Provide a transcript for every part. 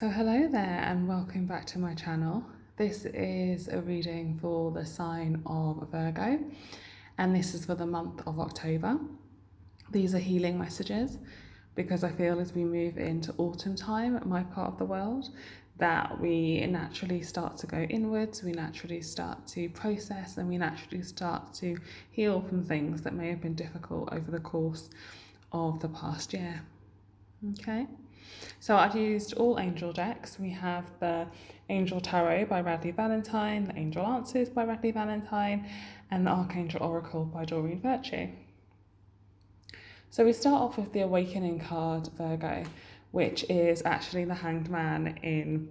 So hello there and welcome back to my channel. This is a reading for the sign of Virgo and this is for the month of October. These are healing messages because I feel as we move into autumn time at my part of the world that we naturally start to go inwards, we naturally start to process and we naturally start to heal from things that may have been difficult over the course of the past year. Okay. So I've used all angel decks. We have the Angel Tarot by Radley Valentine, the Angel Answers by Radley Valentine, and the Archangel Oracle by Doreen Virtue. So we start off with the Awakening card, Virgo, which is actually the Hanged Man in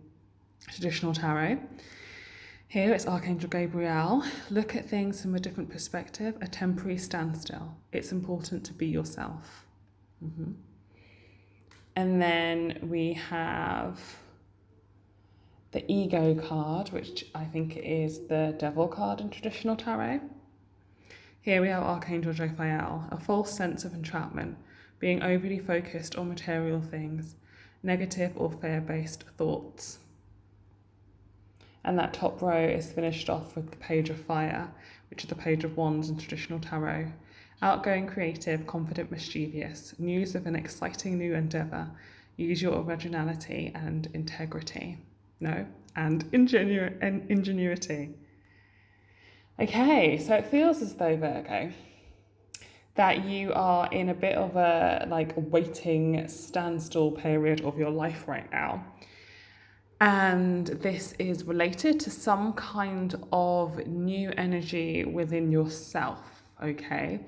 traditional tarot. Here it's Archangel Gabriel. Look at things from a different perspective, a temporary standstill. It's important to be yourself. And then we have the Ego card, which I think is the Devil card in traditional tarot. Here we have Archangel Jophiel, a false sense of entrapment, being overly focused on material things, negative or fear-based thoughts. And that top row is finished off with the Page of Fire, which is the Page of Wands in traditional tarot. Outgoing, creative, confident, mischievous, news of an exciting new endeavour. Use your originality and integrity. And ingenuity. Okay, so it feels as though, Virgo, that you are in a bit of a waiting standstill period of your life right now. And this is related to some kind of new energy within yourself, okay?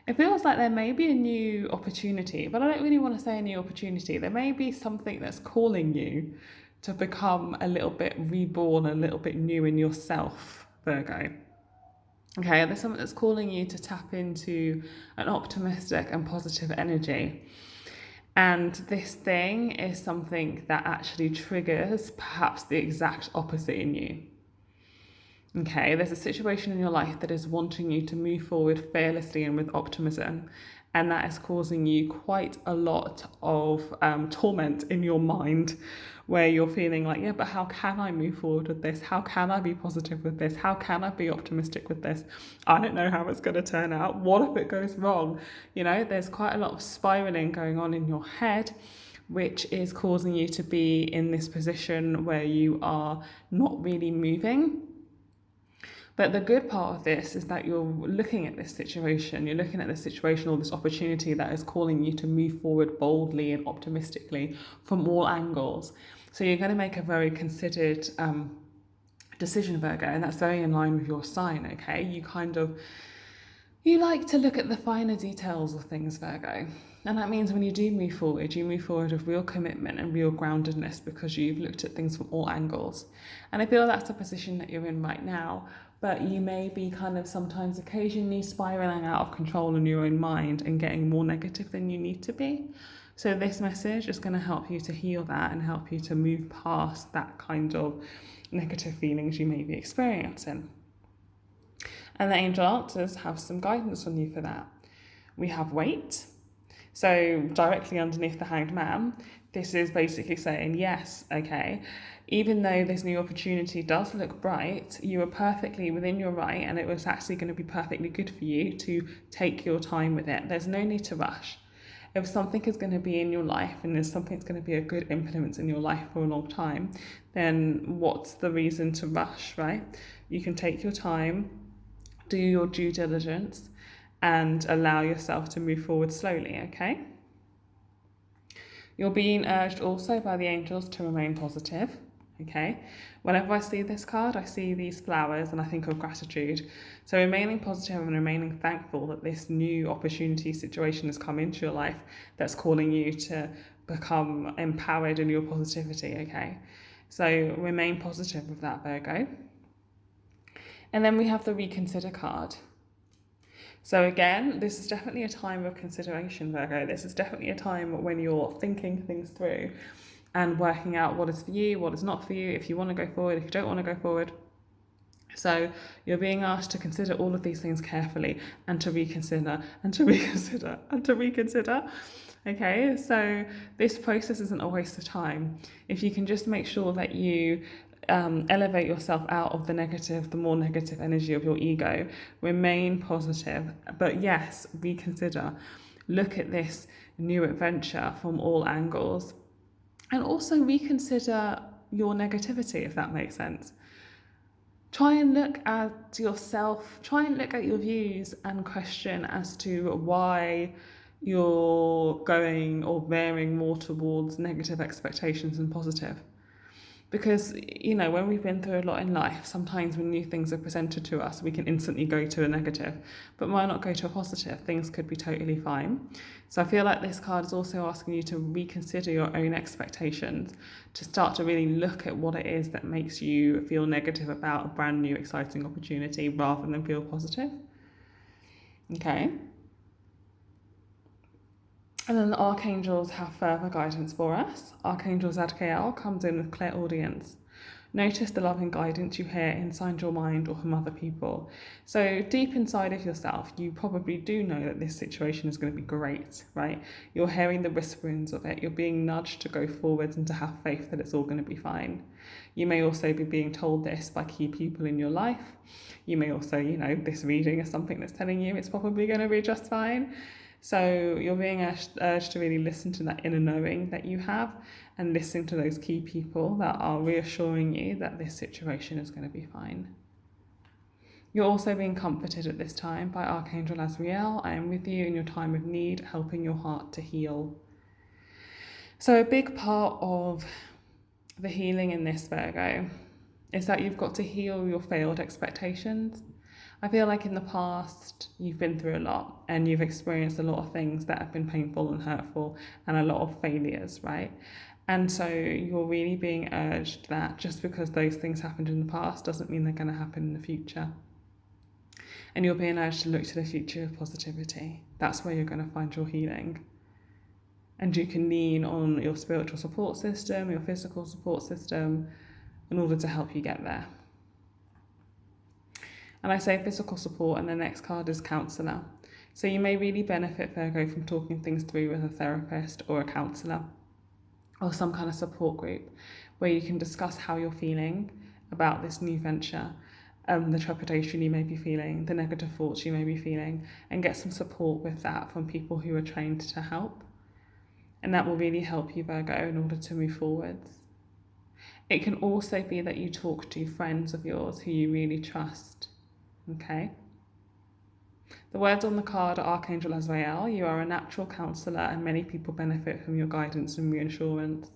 It feels like there may be a new opportunity, but I don't really want to say a new opportunity. There may be something that's calling you to become a little bit reborn, a little bit new in yourself, Virgo. Okay, there's something that's calling you to tap into an optimistic and positive energy. And this thing is something that actually triggers perhaps the exact opposite in you. Okay, there's a situation in your life that is wanting you to move forward fearlessly and with optimism, and that is causing you quite a lot of torment in your mind where you're feeling like, yeah, but how can I move forward with this? How can I be positive with this? How can I be optimistic with this? I don't know how it's going to turn out. What if it goes wrong? You know, there's quite a lot of spiraling going on in your head, which is causing you to be in this position where you are not really moving. But the good part of this is that you're looking at this situation, or this opportunity that is calling you to move forward boldly and optimistically from all angles. So you're going to make a very considered decision, Virgo, and that's very in line with your sign, okay? You like to look at the finer details of things, Virgo. And that means when you do move forward with real commitment and real groundedness because you've looked at things from all angles. And I feel that's the position that you're in right now, but you may be kind of sometimes occasionally spiraling out of control in your own mind and getting more negative than you need to be. So this message is going to help you to heal that and help you to move past that kind of negative feelings you may be experiencing. And the angel answers have some guidance on you for that. We have wait. So directly underneath the Hanged Man, this is basically saying, yes, okay, even though this new opportunity does look bright, you are perfectly within your right and it was actually going to be perfectly good for you to take your time with it. There's no need to rush. If something is going to be in your life and there's something that's going to be a good influence in your life for a long time, then what's the reason to rush, right? You can take your time, do your due diligence, and allow yourself to move forward slowly, okay? You're being urged also by the angels to remain positive, okay? Whenever I see this card, I see these flowers and I think of gratitude. So remaining positive and remaining thankful that this new opportunity situation has come into your life that's calling you to become empowered in your positivity, okay? So remain positive with that, Virgo. And then we have the reconsider card. So again, this is definitely a time of consideration, Virgo. This is definitely a time when you're thinking things through and working out what is for you, what is not for you, if you want to go forward, if you don't want to go forward. So you're being asked to consider all of these things carefully and to reconsider and to reconsider and to reconsider. Okay, so this process isn't a waste of time. If you can just make sure that you elevate yourself out of the negative, the more negative energy of your ego, remain positive, but yes, reconsider, look at this new adventure from all angles, and also reconsider your negativity, if that makes sense. Try and look at yourself, try and look at your views and question as to why you're going or veering more towards negative expectations than positive. Because, you know, when we've been through a lot in life, sometimes when new things are presented to us, we can instantly go to a negative. But why not go to a positive? Things could be totally fine. So I feel like this card is also asking you to reconsider your own expectations, to start to really look at what it is that makes you feel negative about a brand new, exciting opportunity rather than feel positive. Okay. And then the archangels have further guidance for us. Archangel Zadkiel comes in with clairaudience. Notice the loving guidance you hear inside your mind or from other people. So deep inside of yourself, you probably do know that this situation is going to be great, right? You're hearing the whisperings of it. You're being nudged to go forwards and to have faith that it's all going to be fine. You may also be being told this by key people in your life. You may also, you know, this reading is something that's telling you it's probably going to be just fine. So you're being urged to really listen to that inner knowing that you have and listen to those key people that are reassuring you that this situation is going to be fine. You're also being comforted at this time by Archangel Azrael. I am with you in your time of need, helping your heart to heal. So a big part of the healing in this, Virgo, is that you've got to heal your failed expectations. I feel like in the past you've been through a lot and you've experienced a lot of things that have been painful and hurtful and a lot of failures, right? And so you're really being urged that just because those things happened in the past doesn't mean they're going to happen in the future. And you're being urged to look to the future with positivity. That's where you're going to find your healing. And you can lean on your spiritual support system, your physical support system, in order to help you get there. And I say physical support, and the next card is counsellor. So you may really benefit, Virgo, from talking things through with a therapist or a counsellor or some kind of support group where you can discuss how you're feeling about this new venture, the trepidation you may be feeling, the negative thoughts you may be feeling, and get some support with that from people who are trained to help. And that will really help you, Virgo, in order to move forwards. It can also be that you talk to friends of yours who you really trust. Okay. The words on the card are Archangel Azrael. You are a natural counsellor and many people benefit from your guidance and reassurance.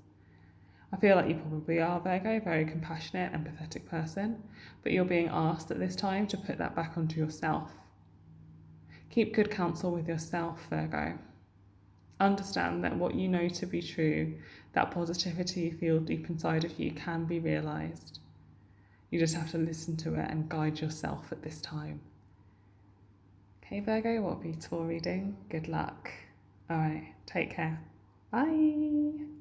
I feel like you probably are, Virgo, a very compassionate, empathetic person, but you're being asked at this time to put that back onto yourself. Keep good counsel with yourself, Virgo. Understand that what you know to be true, that positivity you feel deep inside of you, can be realised. You just have to listen to it and guide yourself at this time. Okay, Virgo, what a beautiful reading. Good luck. All right, take care. Bye.